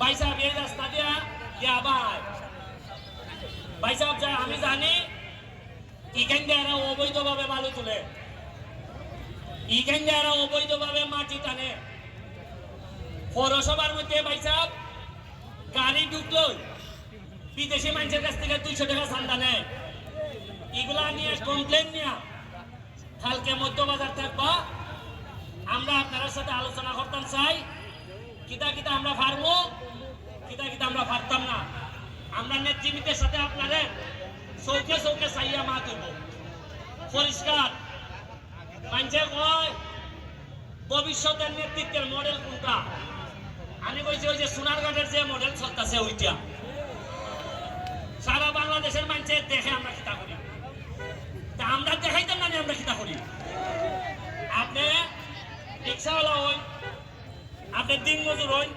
ভাই সাহেব এই রাস্তা দিয়া ইয়া ভাই সাহেব যা আমি জানি এখান দিয়ে এরা অবৈধভাবে বালু তুলে, এখান দিয়ে এরা অবৈধভাবে মাটি টানে। পৌরসভার মধ্যে ভাই সাহেব গাড়ি ঢুকলো বিদেশি মানুষের কাছ থেকে 200 টাকা চান্দা নেয়। এগুলা নিয়ে কমপ্লেন নিয়ে কালকে মধ্যবাজার থাকবা, আমরা আপনার সাথে আলোচনা করতাম চাই কিতা কিতা আমরা পারবো, কিতা কিতা আমরা পারতাম না। আমরা নেতৃত্বের সাথে আপনাদের চৌকে চৌকে চাইয়া মা করব পরিষ্কার। মানুষে কয় ভবিষ্যতের নেতৃত্বের মডেল কোনটা, আমি কইছি ওই যে সোনারঘাটের যে মডেল চলতেছে ওইটা। সারা বাংলাদেশের মানুষের দেখে আমরা কিতা করি, তা আমরা দেখাইতাম না আমরা কিতা করি। আপনি রিক্সাওয়ালা হই, আপনি দিন মজুর হই,